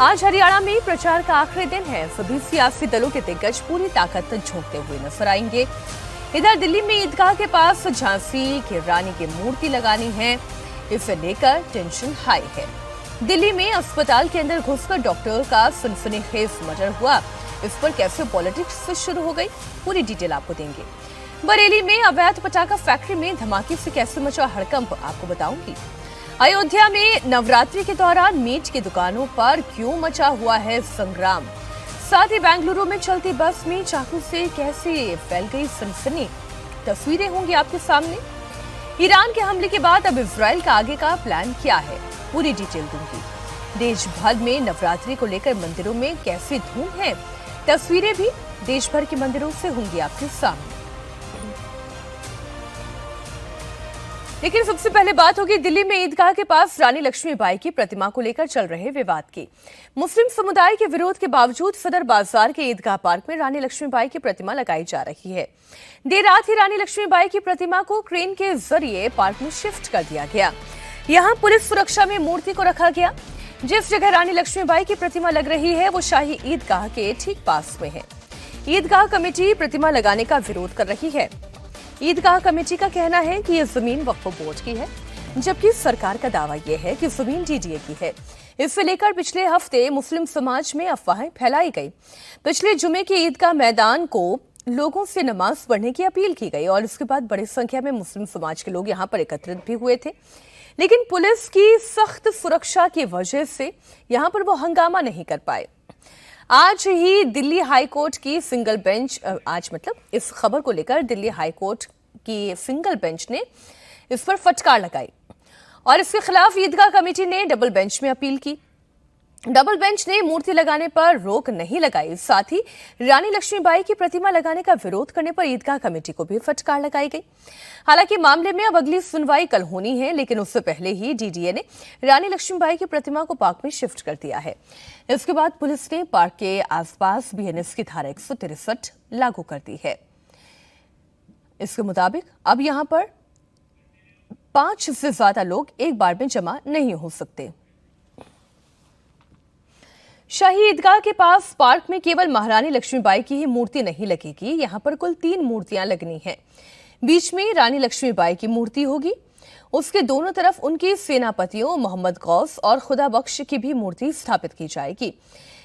आज हरियाणा में प्रचार का आखिरी दिन है। सभी सियासी दलों के दिग्गज पूरी ताकत झोंकते हुए नजर आएंगे। इधर दिल्ली में ईदगाह के पास झांसी की रानी की मूर्ति लगानी है, इसे लेकर टेंशन हाई है। दिल्ली में अस्पताल के अंदर घुसकर डॉक्टर का सनसनीखेज मर्डर हुआ, इस पर कैसे पॉलिटिक्स शुरू हो गई, पूरी डिटेल आपको देंगे। बरेली में अवैध पटाखा फैक्ट्री में धमाके से कैसे मचा हड़कंप, आपको बताऊंगी। अयोध्या में नवरात्रि के दौरान मीट की दुकानों पर क्यों मचा हुआ है संग्राम, साथ ही बेंगलुरु में चलती बस में चाकू से कैसे फैल गई सनसनी, तस्वीरें होंगी आपके सामने। ईरान के हमले के बाद अब इजराइल का आगे का प्लान क्या है, पूरी डिटेल दूंगी। देश भर में नवरात्रि को लेकर मंदिरों में कैसी धूम है, तस्वीरें भी देश भर के मंदिरों से होंगी आपके सामने। लेकिन सबसे पहले बात होगी दिल्ली में ईदगाह के पास रानी लक्ष्मीबाई की प्रतिमा को लेकर चल रहे विवाद की। मुस्लिम समुदाय के विरोध के बावजूद सदर बाजार के ईदगाह पार्क में रानी लक्ष्मीबाई की प्रतिमा लगाई जा रही है। देर रात ही रानी लक्ष्मीबाई की प्रतिमा को क्रेन के जरिए पार्क में शिफ्ट कर दिया गया। यहाँ पुलिस सुरक्षा में मूर्ति को रखा गया। जिस जगह रानी लक्ष्मीबाई की प्रतिमा लग रही है वो शाही ईदगाह के ठीक पास में है। ईदगाह कमेटी प्रतिमा लगाने का विरोध कर रही है। ईदगाह कमेटी का कहना है कि यह जमीन वक्फ बोर्ड की है, जबकि सरकार का दावा यह है कि जमीन डीडीए की है। इससे लेकर पिछले हफ्ते मुस्लिम समाज में अफवाहें फैलाई गई। पिछले जुमे के ईदगाह मैदान को लोगों से नमाज पढ़ने की अपील की गई और इसके बाद बड़ी संख्या में मुस्लिम समाज के लोग यहां पर एकत्रित भी हुए थे, लेकिन पुलिस की सख्त सुरक्षा की वजह से यहां पर वो हंगामा नहीं कर पाए। आज ही दिल्ली हाईकोर्ट की सिंगल बेंच इस खबर को लेकर दिल्ली हाईकोर्ट की सिंगल बेंच ने इस पर फटकार लगाई और इसके खिलाफ ईदगाह कमेटी ने डबल बेंच में अपील की। डबल बेंच ने मूर्ति लगाने पर रोक नहीं लगाई, साथ ही रानी लक्ष्मीबाई की प्रतिमा लगाने का विरोध करने पर ईदगाह कमेटी को भी फटकार लगाई गई। हालांकि मामले में अब अगली सुनवाई कल होनी है, लेकिन उससे पहले ही डीडीए ने रानी लक्ष्मीबाई की प्रतिमा को पार्क में शिफ्ट कर दिया है। इसके बाद पुलिस ने पार्क के आसपास बीएनएस की धारा 163 लागू कर दी है। इसके मुताबिक अब यहां पर 5 से ज्यादा लोग एक बार में जमा नहीं हो सकते। शाही ईदगाह के पास पार्क में केवल महारानी लक्ष्मीबाई की ही मूर्ति नहीं लगेगी, यहां पर कुल 3 मूर्तियां लगनी हैं। बीच में रानी लक्ष्मीबाई की मूर्ति होगी, उसके दोनों तरफ उनकी सेनापतियों मोहम्मद गौस और खुदा बख्श की भी मूर्ति स्थापित की जाएगी।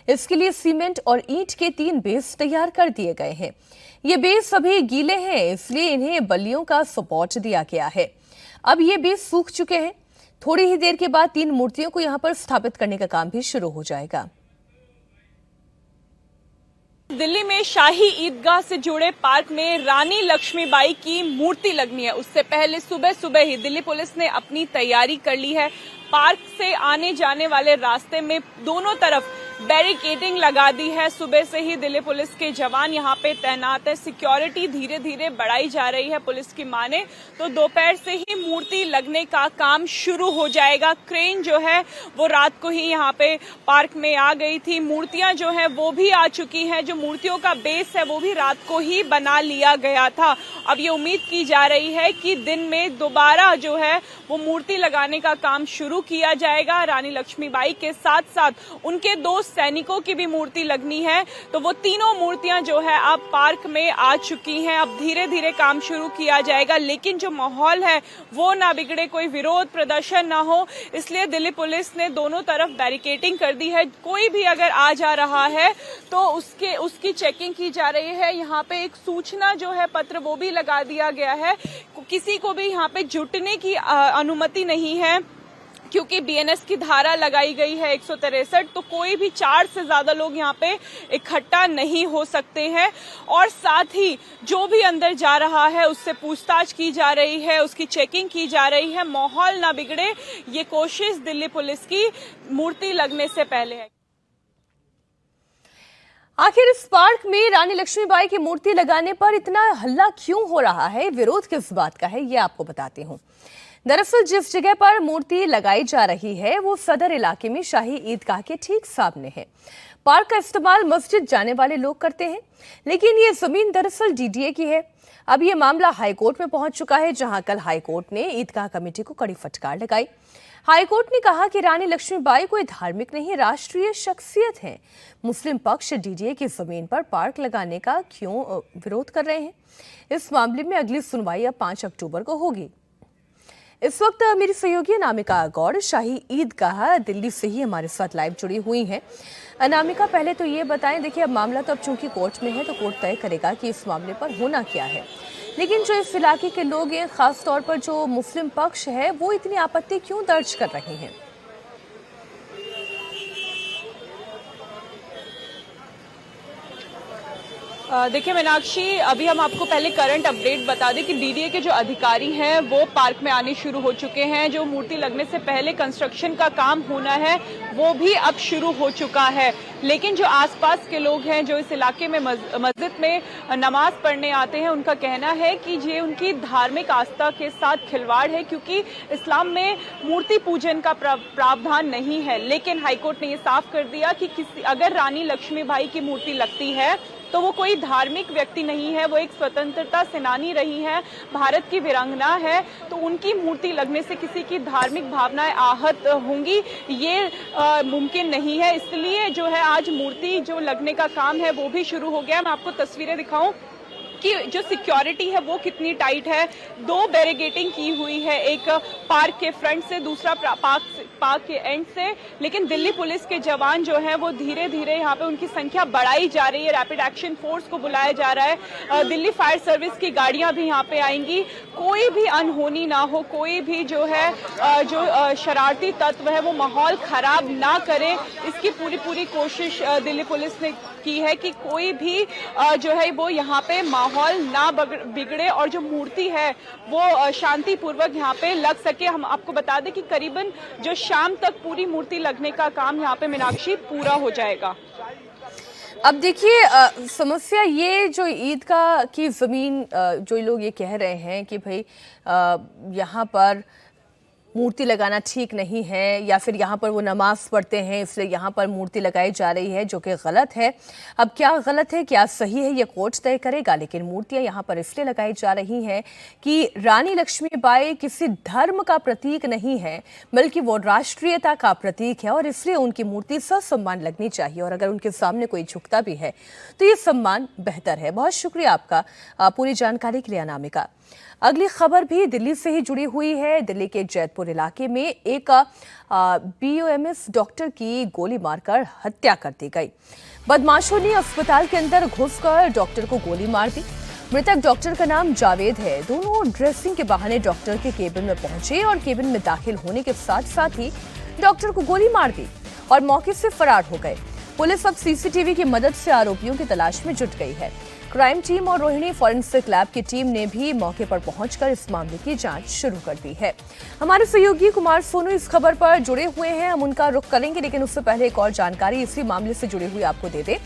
इसके लिए सीमेंट और ईंट के 3 बेस तैयार कर दिए गए हैं। ये बेस अभी गीले हैं, इसलिए इन्हें बल्लियों का सपोर्ट दिया गया है। अब ये बेस सूख चुके हैं। थोड़ी ही देर के बाद 3 मूर्तियों को यहां पर स्थापित करने का काम भी शुरू हो जाएगा। दिल्ली में शाही ईदगाह से जुड़े पार्क में रानी लक्ष्मीबाई की मूर्ति लगनी है। उससे पहले सुबह सुबह ही दिल्ली पुलिस ने अपनी तैयारी कर ली है। पार्क से आने जाने वाले रास्ते में दोनों तरफ बैरिकेडिंग लगा दी है। सुबह से ही दिल्ली पुलिस के जवान यहां पे तैनात है। सिक्योरिटी धीरे धीरे बढ़ाई जा रही है। पुलिस की माने तो दोपहर से ही मूर्ति लगने का काम शुरू हो जाएगा। क्रेन जो है वो रात को ही यहां पे पार्क में आ गई थी। मूर्तियां जो है वो भी आ चुकी हैं। जो मूर्तियों का बेस है वो भी रात को ही बना लिया गया था। अब ये उम्मीद की जा रही है कि दिन में दोबारा जो है वो मूर्ति लगाने का काम शुरू किया जाएगा। रानी लक्ष्मीबाई के साथ साथ उनके 2 सैनिकों की भी मूर्ति लगनी है, तो वो तीनों मूर्तियां जो है अब पार्क में आ चुकी हैं। अब धीरे धीरे काम शुरू किया जाएगा, लेकिन जो माहौल है वो ना बिगड़े, कोई विरोध प्रदर्शन ना हो, इसलिए दिल्ली पुलिस ने दोनों तरफ बैरिकेडिंग कर दी है। कोई भी अगर आ जा रहा है तो उसकी चेकिंग की जा रही है। यहाँ पे एक सूचना जो है पत्र वो भी लगा दिया गया है। किसी को भी यहाँ पे जुटने की अनुमति नहीं है, क्योंकि बीएनएस की धारा लगाई गई है 163, तो कोई भी 4 से ज्यादा लोग यहाँ पे इकट्ठा नहीं हो सकते हैं। और साथ ही जो भी अंदर जा रहा है उससे पूछताछ की जा रही है, उसकी चेकिंग की जा रही है। माहौल ना बिगड़े, ये कोशिश दिल्ली पुलिस की मूर्ति लगने से पहले है। आखिर इस पार्क में रानी लक्ष्मीबाई की मूर्ति लगाने पर इतना हल्ला क्यों हो रहा है, विरोध किस बात का है, ये आपको बताती हूँ। दरअसल जिस जगह पर मूर्ति लगाई जा रही है वो सदर इलाके में शाही ईदगाह के ठीक सामने है। पार्क का इस्तेमाल मस्जिद जाने वाले लोग करते हैं, लेकिन ये जमीन दरअसल डीडीए की है। अब ये मामला हाईकोर्ट में पहुंच चुका है, जहां कल हाईकोर्ट ने ईदगाह कमेटी को कड़ी फटकार लगाई। हाईकोर्ट ने कहा कि रानी लक्ष्मीबाई कोई धार्मिक नहीं राष्ट्रीय शख्सियत है। मुस्लिम पक्ष डीडीए की जमीन पर पार्क लगाने का क्यों विरोध कर रहे हैं? इस मामले में अगली सुनवाई अब 5 अक्टूबर को होगी। इस वक्त मेरी सहयोगी अनामिका गौड़ शाही ईदगाह दिल्ली से ही हमारे साथ लाइव जुड़ी हुई हैं। अनामिका, पहले तो ये बताएं, देखिए अब मामला तो अब चूंकि कोर्ट में है तो कोर्ट तय करेगा कि इस मामले पर होना क्या है, लेकिन जो इस इलाके के लोग हैं, खास तौर पर जो मुस्लिम पक्ष है, वो इतनी आपत्ति क्यों दर्ज कर रहे हैं? देखिए मीनाक्षी, अभी हम आपको पहले करंट अपडेट बता दें कि डीडीए के जो अधिकारी हैं वो पार्क में आने शुरू हो चुके हैं। जो मूर्ति लगने से पहले कंस्ट्रक्शन का काम होना है वो भी अब शुरू हो चुका है, लेकिन जो आसपास के लोग हैं, जो इस इलाके में मस्जिद में नमाज पढ़ने आते हैं, उनका कहना है कि ये उनकी धार्मिक आस्था के साथ खिलवाड़ है, क्योंकि इस्लाम में मूर्ति पूजन का प्रावधान नहीं है। लेकिन हाईकोर्ट ने ये साफ कर दिया कि अगर रानी लक्ष्मीबाई की मूर्ति लगती है तो वो कोई धार्मिक व्यक्ति नहीं है, वो एक स्वतंत्रता सेनानी रही हैं, भारत की वीरांगना है, तो उनकी मूर्ति लगने से किसी की धार्मिक भावनाएं आहत होंगी, ये मुमकिन नहीं है। इसलिए जो है आज मूर्ति जो लगने का काम है वो भी शुरू हो गया। मैं आपको तस्वीरें दिखाऊं कि जो सिक्योरिटी है वो कितनी टाइट है। 2 बैरिगेटिंग की हुई है, एक पार्क के फ्रंट से, दूसरा पार्क के एंड से, लेकिन दिल्ली पुलिस के जवान जो हैं वो धीरे धीरे यहाँ पे उनकी संख्या बढ़ाई जा रही है। रैपिड एक्शन फोर्स को बुलाया जा रहा है, दिल्ली फायर सर्विस की गाड़ियां भी यहाँ पे आएंगी। कोई भी अनहोनी ना हो, कोई भी जो है जो शरारती तत्व है वो माहौल खराब ना करे, इसकी पूरी कोशिश दिल्ली पुलिस ने की है कि कोई भी जो है वो यहाँ पे माहौल ना बिगड़े और जो मूर्ति है वो शांतिपूर्वक यहाँ पे लग सके। हम आपको बता दें कि करीबन जो शाम तक पूरी मूर्ति लगने का काम यहाँ पे मीनाक्षी पूरा हो जाएगा। अब देखिए समस्या ये जो ईदगाह की जमीन जो लोग ये कह रहे हैं कि भाई यहाँ पर मूर्ति लगाना ठीक नहीं है, या फिर यहाँ पर वो नमाज पढ़ते हैं इसलिए यहाँ पर मूर्ति लगाई जा रही है, जो कि गलत है। अब क्या गलत है क्या सही है ये कोर्ट तय करेगा, लेकिन मूर्तियां यहाँ पर इसलिए लगाई जा रही हैं कि रानी लक्ष्मीबाई किसी धर्म का प्रतीक नहीं है, बल्कि वो राष्ट्रीयता का प्रतीक है, और इसलिए उनकी मूर्ति ससम्मान लगनी चाहिए, और अगर उनके सामने कोई झुकता भी है तो ये सम्मान बेहतर है। बहुत शुक्रिया आपका पूरी जानकारी के लिए अनामिका। अगली खबर भी दिल्ली से ही जुड़ी हुई है। दिल्ली के जैतपुर इलाके में एक बीओएमएस डॉक्टर की गोली मारकर हत्या कर दी गई। बदमाशों ने अस्पताल के अंदर घुसकर डॉक्टर को गोली मार दी। मृतक डॉक्टर का नाम जावेद है। दोनों ड्रेसिंग के बहाने डॉक्टर के केबिन में पहुंचे और केबिन में दाखिल होने के साथ साथ ही डॉक्टर को गोली मार दी और मौके से फरार हो गए। पुलिस अब सीसीटीवी की मदद से आरोपियों की तलाश में जुट गई है। क्राइम टीम और रोहिणी फॉरेंसिक लैब की टीम ने भी मौके पर पहुंचकर इस मामले की जांच शुरू कर दी है। हमारे सहयोगी कुमार सोनू इस खबर पर जुड़े हुए हैं, हम उनका रुख करेंगे, लेकिन उससे पहले एक और जानकारी इसी मामले से जुड़ी हुई आपको दे दें।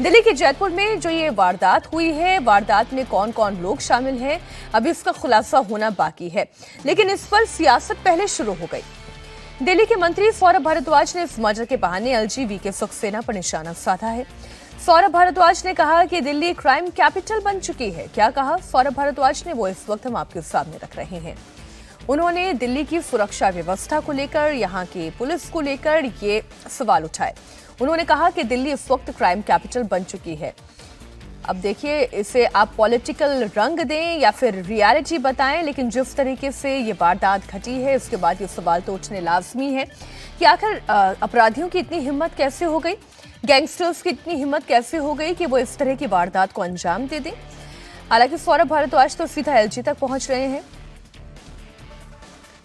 दिल्ली के जैतपुर में जो ये वारदात हुई है, वारदात में कौन कौन लोग शामिल हैं, अभी इसका खुलासा होना बाकी है, लेकिन इस पर सियासत पहले शुरू हो गई। दिल्ली के मंत्री सौरभ भारद्वाज ने इस मर्डर के बहाने एलजीबीटी सक्सेना पर निशाना साधा है। सौरभ भारद्वाज ने कहा कि दिल्ली क्राइम कैपिटल बन चुकी है। क्या कहा सौरभ भारद्वाज ने, वो इस वक्त हम आपके सामने रख रहे हैं। उन्होंने दिल्ली की सुरक्षा व्यवस्था को लेकर, यहाँ की पुलिस को लेकर ये सवाल उठाए। उन्होंने कहा कि दिल्ली इस वक्त क्राइम कैपिटल बन चुकी है। अब देखिए, इसे आप पॉलिटिकल रंग दें या फिर रियलिटी बताएं, लेकिन जिस तरीके से ये वारदात घटी है उसके बाद ये सवाल तो उठने लाजमी है कि आखिर अपराधियों की इतनी हिम्मत कैसे हो गई, गैंगस्टर्स की इतनी हिम्मत कैसे हो गई कि वो इस तरह की वारदात को अंजाम दे दें। हालांकि सौरभ भारद्वाज तो सीधा एलजी तक पहुंच रहे हैं।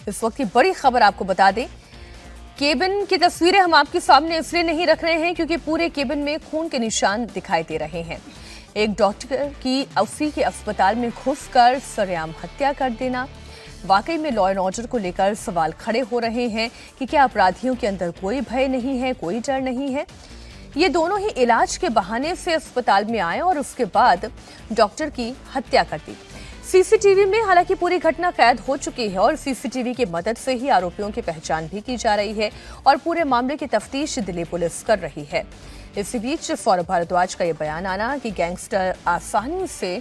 इस वक्त की बड़ी खबर आपको बता दें, केबिन की तस्वीरें हम आपके सामने इसलिए नहीं रख रहे हैं क्योंकि पूरे केबिन में खून के निशान दिखाई दे रहे हैं। एक डॉक्टर की उसी के अस्पताल में घुसकर सरेआम हत्या कर देना, वाकई में लॉ एंड ऑर्डर को लेकर सवाल खड़े हो रहे हैं कि क्या अपराधियों के अंदर कोई भय नहीं है, कोई डर नहीं है। ये दोनों ही इलाज के बहाने से अस्पताल में आए और उसके बाद डॉक्टर की हत्या कर दी। सीसीटीवी में हालांकि पूरी घटना कैद हो चुकी है और सीसीटीवी की मदद से ही आरोपियों की पहचान भी की जा रही है और पूरे मामले की तफ्तीश दिल्ली पुलिस कर रही है। इसी बीच सौरभ भारद्वाज का यह बयान आना कि गैंगस्टर आसानी से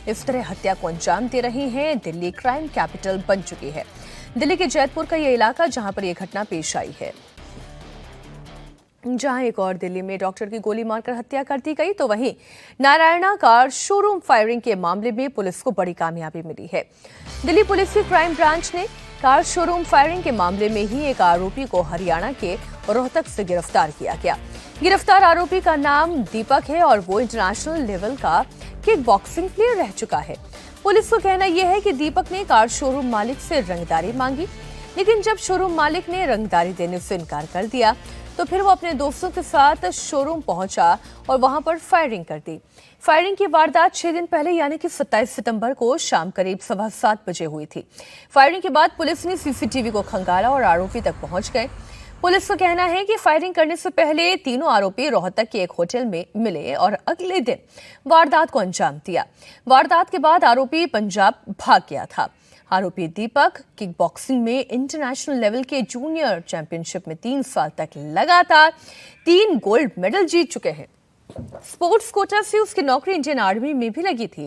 इस तरह हत्या को अंजाम दे रहे हैं, दिल्ली क्राइम कैपिटल बन चुकी है। दिल्ली के जैतपुर का ये इलाका जहां पर यह घटना पेश आई है। जहां एक और दिल्ली में डॉक्टर की गोली मारकर हत्या कर दी गई, तो वहीं नारायणा कार शोरूम फायरिंग के मामले में पुलिस को बड़ी कामयाबी मिली है। दिल्ली पुलिस की क्राइम ब्रांच ने कार शोरूम फायरिंग के मामले में ही एक आरोपी को हरियाणा के रोहतक से गिरफ्तार किया गया। गिरफ्तार आरोपी का नाम दीपक है और वो इंटरनेशनल लेवल का किक बॉक्सिंग प्लेयर रह चुका है। पुलिस को कहना यह है कि दीपक ने कार शोरूम मालिक से रंगदारी मांगी, लेकिन जब शोरूम मालिक ने रंगदारी देने से इनकार कर दिया तो फिर वो अपने दोस्तों के साथ शोरूम पहुंचा और वहां पर फायरिंग कर दी। फायरिंग की वारदात 6 दिन पहले यानी कि 27 सितंबर को शाम करीब 7:15 बजे हुई थी। फायरिंग के बाद पुलिस ने सीसीटीवी को खंगाला और आरोपी तक पहुंच गए। पुलिस का कहना है कि फायरिंग करने से पहले तीनों आरोपी रोहतक के एक होटल में मिले और अगले दिन वारदात को अंजाम दिया। वारदात के बाद आरोपी पंजाब भाग गया था। आरोपी दीपक किक बॉक्सिंग में इंटरनेशनल लेवल के जूनियर चैंपियनशिप में 3 साल तक लगातार 3 गोल्ड मेडल जीत चुके हैं। स्पोर्ट्स कोटा से उसकी नौकरी इंडियन आर्मी में भी लगी थी,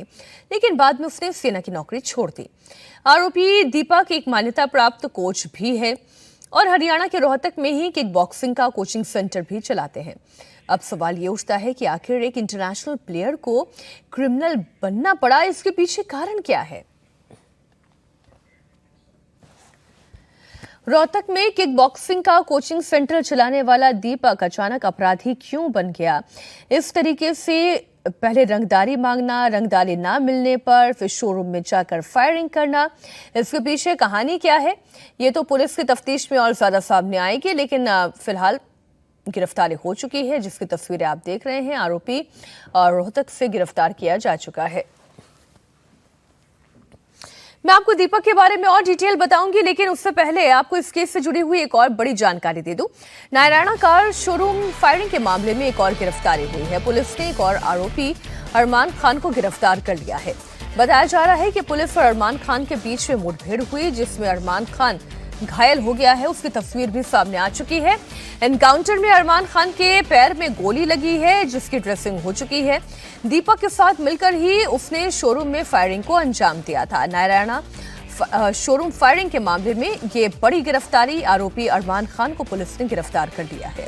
लेकिन बाद में उसने सेना की नौकरी छोड़ दी। आरोपी दीपक एक मान्यता प्राप्त कोच भी है और हरियाणा के रोहतक में ही किक बॉक्सिंग का कोचिंग सेंटर भी चलाते हैं। अब सवाल ये उठता है कि आखिर एक इंटरनेशनल प्लेयर को क्रिमिनल बनना पड़ा, इसके पीछे कारण क्या है? रोहतक में किक बॉक्सिंग का कोचिंग सेंटर चलाने वाला दीपक अचानक अपराधी क्यों बन गया? इस तरीके से पहले रंगदारी मांगना, रंगदारी ना मिलने पर फिर शोरूम में जाकर फायरिंग करना, इसके पीछे कहानी क्या है? ये तो पुलिस की तफ्तीश में और ज्यादा सामने आएगी, लेकिन फिलहाल गिरफ्तारी हो चुकी है, जिसकी तस्वीरें आप देख रहे हैं। आरोपी रोहतक से गिरफ्तार किया जा चुका है। मैं आपको दीपक के बारे में और डिटेल बताऊंगी, लेकिन उससे पहले आपको इस केस से जुड़ी हुई एक और बड़ी जानकारी दे दूं। नारायणा कार शोरूम फायरिंग के मामले में एक और गिरफ्तारी हुई है। पुलिस ने एक और आरोपी अरमान खान को गिरफ्तार कर लिया है। बताया जा रहा है कि पुलिस और अरमान खान के बीच में मुठभेड़ हुई, जिसमें अरमान खान घायल हो गया है। उसकी तस्वीर भी सामने आ चुकी है। एनकाउंटर में अरमान खान के पैर में गोली लगी है, जिसकी ड्रेसिंग हो चुकी है। दीपक के साथ मिलकर ही उसने शोरूम में फायरिंग को अंजाम दिया था। नारायणा शोरूम फायरिंग के मामले में ये बड़ी गिरफ्तारी, आरोपी अरमान खान को पुलिस ने गिरफ्तार कर लिया है।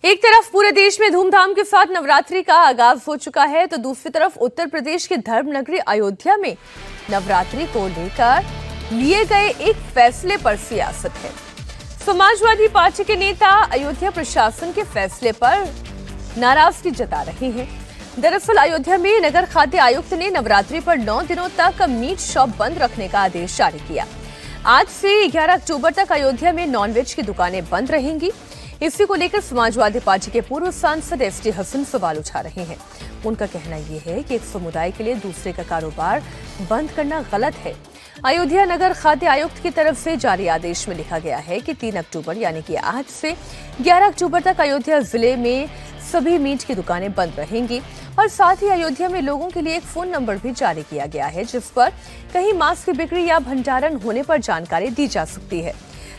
एक तरफ पूरे देश में धूमधाम के साथ नवरात्रि का आगाज हो चुका है, तो दूसरी तरफ उत्तर प्रदेश के धर्म नगरी अयोध्या में नवरात्रि को लेकर लिए गए एक फैसले पर सियासत है। समाजवादी पार्टी के नेता अयोध्या प्रशासन के फैसले पर नाराजगी जता रहे हैं। दरअसल अयोध्या में नगर खाद्य आयुक्त ने नवरात्रि पर 9 दिनों तक मीट शॉप बंद रखने का आदेश जारी किया। आज से 11 अक्टूबर तक अयोध्या में नॉनवेज की दुकानें बंद रहेंगी। इसी को लेकर समाजवादी पार्टी के पूर्व सांसद एसटी हसन सवाल उठा रहे हैं। उनका कहना यह है कि एक समुदाय के लिए दूसरे का कारोबार बंद करना गलत है। अयोध्या नगर खाद्य आयुक्त की तरफ से जारी आदेश में लिखा गया है कि 3 अक्टूबर यानी कि आज से 11 अक्टूबर तक अयोध्या जिले में सभी मीट की दुकानें बंद रहेंगी और साथ ही अयोध्या में लोगों के लिए एक फोन नंबर भी जारी किया गया है, जिस पर कहीं मांस की बिक्री या भंडारण होने पर जानकारी दी जा सकती है।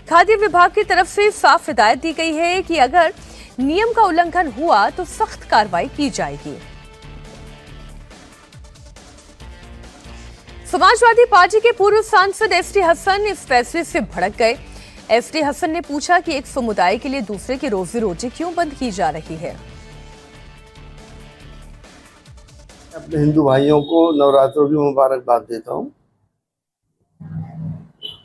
खाद्य विभाग की तरफ से साफ हिदायत दी गई है कि अगर नियम का उल्लंघन हुआ तो सख्त कार्रवाई की जाएगी। समाजवादी पार्टी के पूर्व सांसद एसटी हसन इस फैसले से भड़क गए। एसटी हसन ने पूछा कि एक समुदाय के लिए दूसरे की रोजी रोटी क्यों बंद की जा रही है। अपने हिंदू भाइयों को नवरात्रों की मुबारकबाद देता हूँ।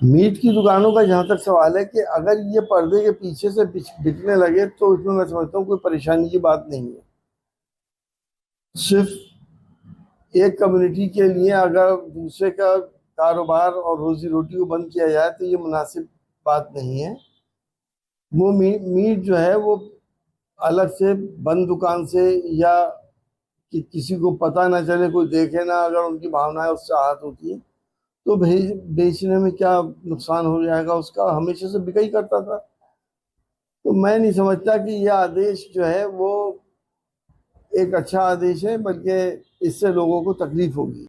मीट की दुकानों का जहाँ तक सवाल है कि अगर ये पर्दे के पीछे से बिकने लगे तो इसमें मैं समझता हूँ कोई परेशानी की बात नहीं है। सिर्फ एक कम्युनिटी के लिए अगर दूसरे का कारोबार और रोजी रोटी को बंद किया जाए तो ये मुनासिब बात नहीं है। वो मीट जो है वो अलग से बंद दुकान से या कि किसी को पता ना चले, कोई देखे ना, अगर उनकी भावनाएं उससे आहत होती है तो बेचने में क्या नुकसान हो जाएगा, उसका हमेशा से बिका ही करता था। तो मैं नहीं समझता कि यह आदेश जो है वो एक अच्छा आदेश है, बल्कि इससे लोगों को तकलीफ होगी।